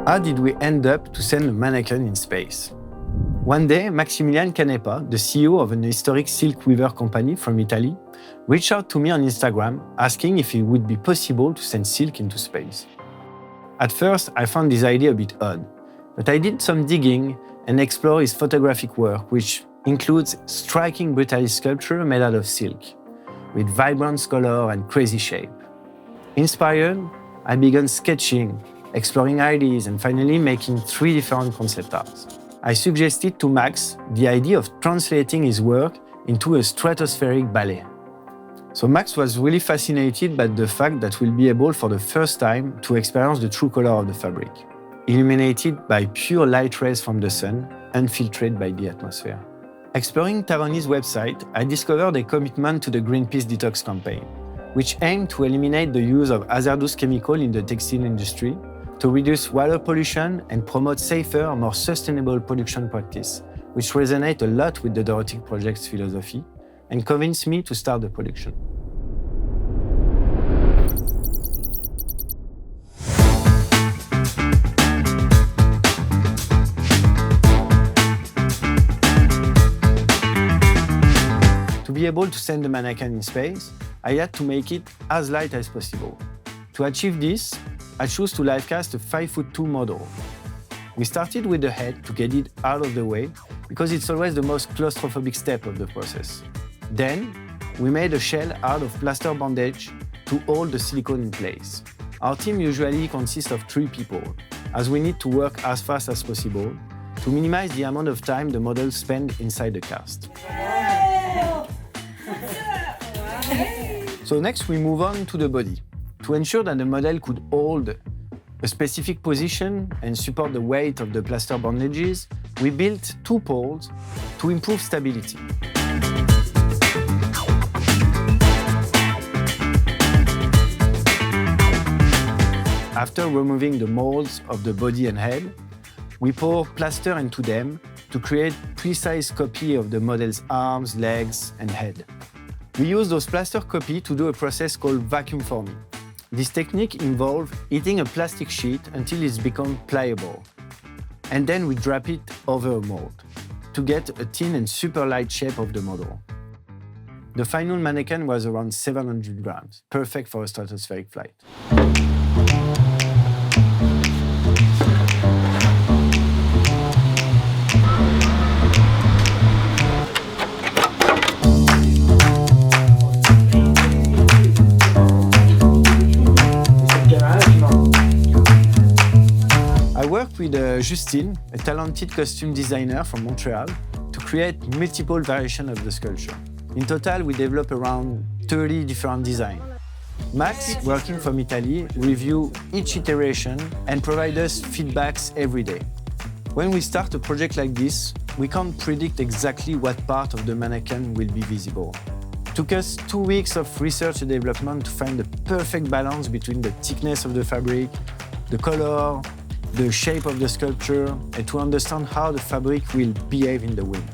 How did we end up to send a mannequin in space? One day, Maximilian Canepa, the CEO of an historic silk weaver company from Italy, reached out to me on Instagram asking if it would be possible to send silk into space. At first, I found this idea a bit odd, but I did some digging and explored his photographic work, which includes striking brutalist sculpture made out of silk, with vibrant color and crazy shape. Inspired, I began sketching, exploring ideas, and finally making 3 different concept arts. I suggested to Max the idea of translating his work into a stratospheric ballet. So Max was really fascinated by the fact that we'll be able for the first time to experience the true color of the fabric, illuminated by pure light rays from the sun, unfiltered by the atmosphere. Exploring TARONI's website, I discovered a commitment to the Greenpeace Detox campaign, which aimed to eliminate the use of hazardous chemicals in the textile industry, to reduce water pollution and promote safer, more sustainable production practice, which resonate a lot with the Dorothy Project's philosophy and convinced me to start the production. To be able to send the mannequin in space, I had to make it as light as possible. To achieve this, I chose to livecast a 5'2" model. We started with the head to get it out of the way, because it's always the most claustrophobic step of the process. Then, we made a shell out of plaster bandage to hold the silicone in place. Our team usually consists of 3 people, as we need to work as fast as possible to minimize the amount of time the models spend inside the cast. So next we move on to the body. To ensure that the model could hold a specific position and support the weight of the plaster bandages, we built 2 poles to improve stability. After removing the molds of the body and head, we pour plaster into them to create precise copy of the model's arms, legs, and head. We use those plaster copies to do a process called vacuum forming. This technique involves heating a plastic sheet until it's become pliable, and then we drop it over a mold to get a thin and super light shape of the model. The final mannequin was around 700 grams, perfect for a stratospheric flight. I worked with Justine, a talented costume designer from Montreal, to create multiple variations of the sculpture. In total, we developed around 30 different designs. Max, working from Italy, reviews each iteration and provides us feedbacks every day. When we start a project like this, we can't predict exactly what part of the mannequin will be visible. It took us 2 weeks of research and development to find the perfect balance between the thickness of the fabric, the color, the shape of the sculpture, and to understand how the fabric will behave in the wind.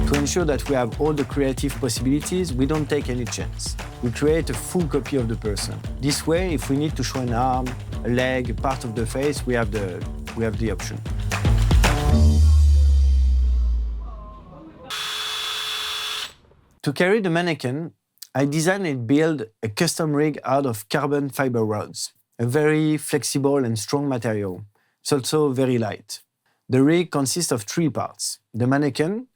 To ensure that we have all the creative possibilities, we don't take any chance. We create a full copy of the person. This way, if we need to show an arm, a leg, a part of the face, we have the option. To carry the mannequin, I designed and built a custom rig out of carbon fiber rods, a very flexible and strong material. It's also very light. The rig consists of 3 parts: the mannequin,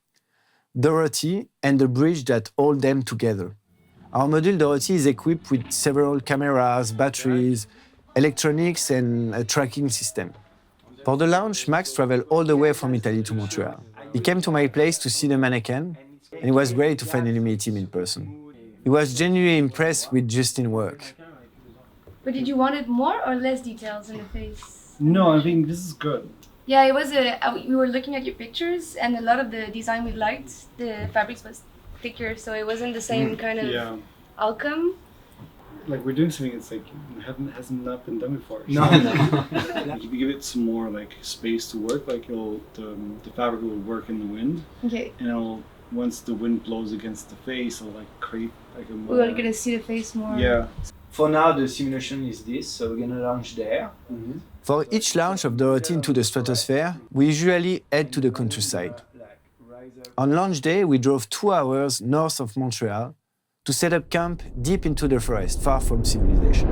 Dorothy, and the bridge that hold them together. Our module Dorothy is equipped with several cameras, batteries, electronics, and a tracking system. For the launch, Max traveled all the way from Italy to Montreal. He came to my place to see the mannequin, and it was great to finally meet him in person. He was genuinely impressed with Justine's work. But did you want it more or less details in the face? No, I think this is good. Yeah, it was we were looking at your pictures, and a lot of the design we liked, the fabrics was thicker, so it wasn't the same kind of outcome. Like we're doing something that's like hasn't not been done before. No. Like if you give it some more like space to work, like the fabric will work in the wind. Okay. And it'll, once the wind blows against the face, it'll like create like a more. We're gonna see the face more. Yeah. For now, the simulation is this, so we're gonna launch there. For each launch of Dorothy into the stratosphere, we usually head to the countryside. On launch day, we drove 2 hours north of Montreal to set up camp deep into the forest, far from civilization.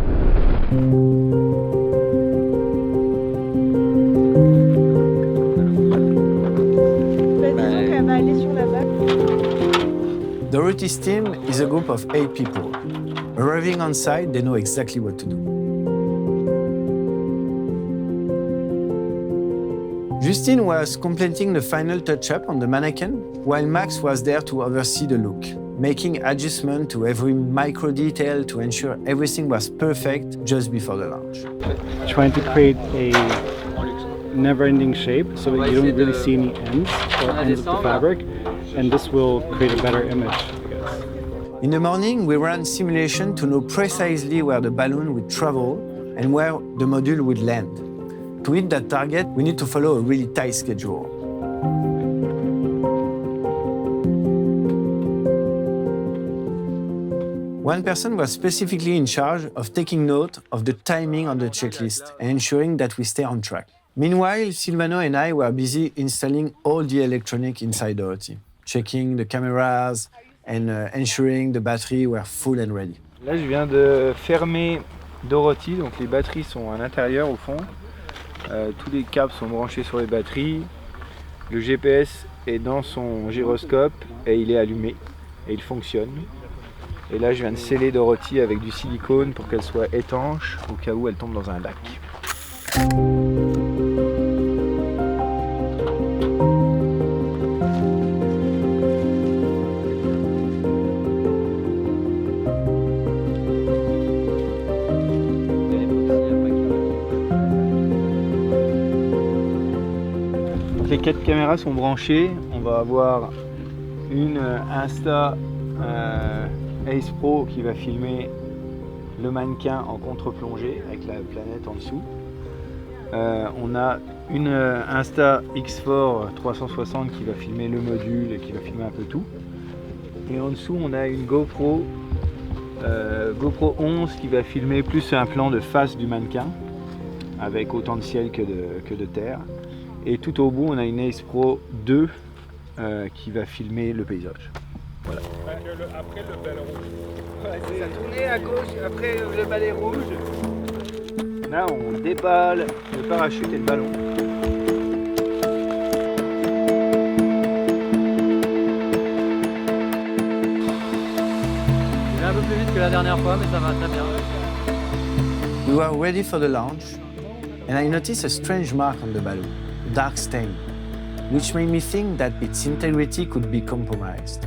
Dorothy's team is a group of 8 people. Arriving on site, they know exactly what to do. Justine was completing the final touch-up on the mannequin, while Max was there to oversee the look, making adjustments to every micro detail to ensure everything was perfect just before the launch. Trying to create a never-ending shape so that you don't really see any ends of the fabric, and this will create a better image, I guess. In the morning, we ran simulation to know precisely where the balloon would travel and where the module would land. To hit that target, we need to follow a really tight schedule. One person was specifically in charge of taking note of the timing on the checklist and ensuring that we stay on track. Meanwhile, Silvano and I were busy installing all the electronics inside Dorothy, checking the cameras and ensuring the batteries were full and ready. Là, je viens de fermer Dorothy, donc les batteries sont à l'intérieur au fond. Tous les câbles sont branchés sur les batteries. Le GPS est dans son gyroscope et il est allumé et il fonctionne. Et là, je viens de sceller Dorothy avec du silicone pour qu'elle soit étanche au cas où elle tombe dans un lac. Les 4 caméras sont branchées. On va avoir une Insta Ace Pro qui va filmer le mannequin en contre-plongée avec la planète en dessous. On a une Insta X4 360 qui va filmer le module et qui va filmer un peu tout. Et en dessous, on a une GoPro 11 qui va filmer plus un plan de face du mannequin avec autant de ciel que de terre. Et tout au bout, on a une Ace Pro 2 qui va filmer le paysage. Voilà. Après le balai rouge. Ouais, c'est ça, tourner à gauche après le balai rouge. Là, on déballe le parachute et le ballon. Je vais un peu plus vite que la dernière fois, mais ça va très bien. We were ready for the launch, and I noticed a strange mark on the balloon, a dark stain, which made me think that its integrity could be compromised.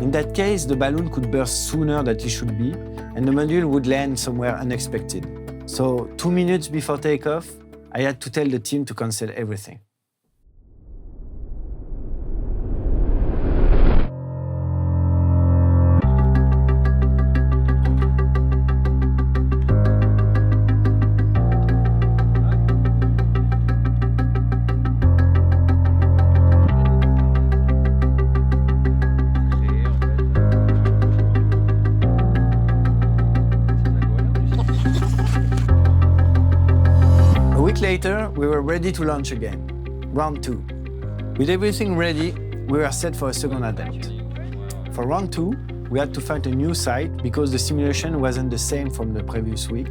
In that case, the balloon could burst sooner than it should be, and the module would land somewhere unexpected. So 2 minutes before takeoff, I had to tell the team to cancel everything. Later, we were ready to launch again, round 2. With everything ready, we were set for a second attempt. For round 2, we had to find a new site because the simulation wasn't the same from the previous week.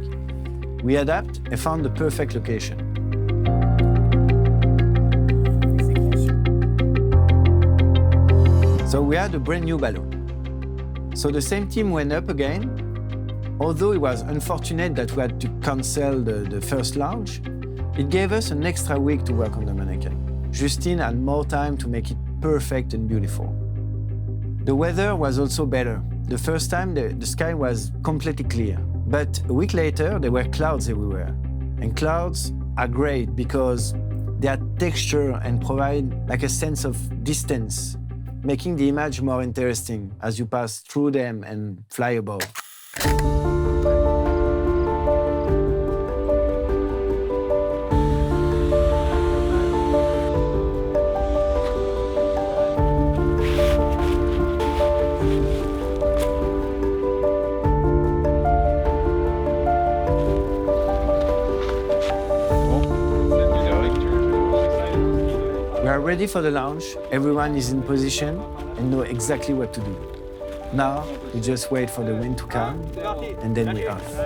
We adapted and found the perfect location. So we had a brand new balloon. So the same team went up again. Although it was unfortunate that we had to cancel the first launch, it gave us an extra week to work on the mannequin. Justine had more time to make it perfect and beautiful. The weather was also better. The first time, the sky was completely clear. But a week later, there were clouds everywhere. And clouds are great because they add texture and provide like a sense of distance, making the image more interesting as you pass through them and fly above. ready for the launch, everyone is in position and know exactly what to do. Now, we just wait for the wind to come, and then we're off.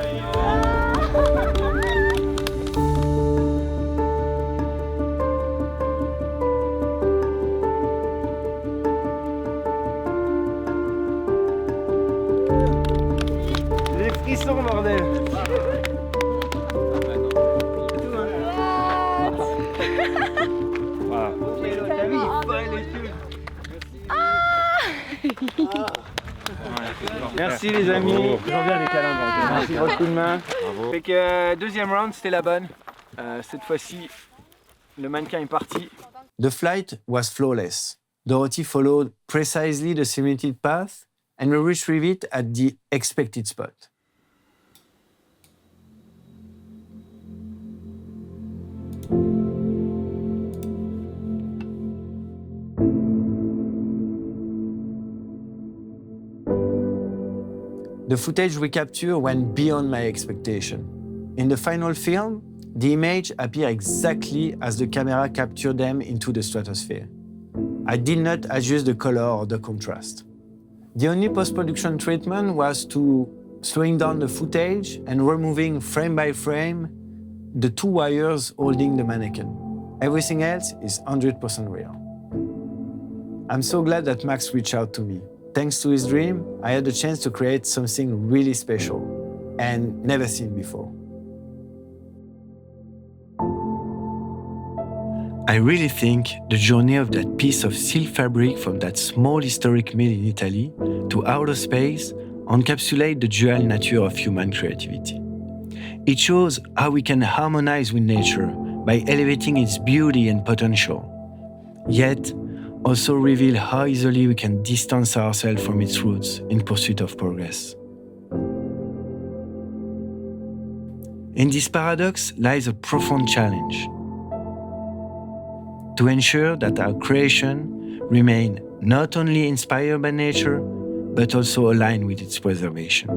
Les frissons, bordel! Merci les amis. J'en viens les câlins. Merci pour le coup de main. Fait que deuxième round, c'était la bonne. Cette fois-ci, le mannequin est parti. The flight was flawless. Dorothy followed precisely the simulated path, and we retrieved it at the expected spot. The footage we captured went beyond my expectation. In the final film, the image appeared exactly as the camera captured them into the stratosphere. I did not adjust the color or the contrast. The only post-production treatment was to slowing down the footage and removing frame by frame the two wires holding the mannequin. Everything else is 100% real. I'm so glad that Max reached out to me. Thanks to his dream, I had the chance to create something really special and never seen before. I really think the journey of that piece of silk fabric from that small historic mill in Italy to outer space encapsulates the dual nature of human creativity. It shows how we can harmonize with nature by elevating its beauty and potential, yet also reveal how easily we can distance ourselves from its roots in pursuit of progress. In this paradox lies a profound challenge: to ensure that our creation remain not only inspired by nature, but also aligned with its preservation.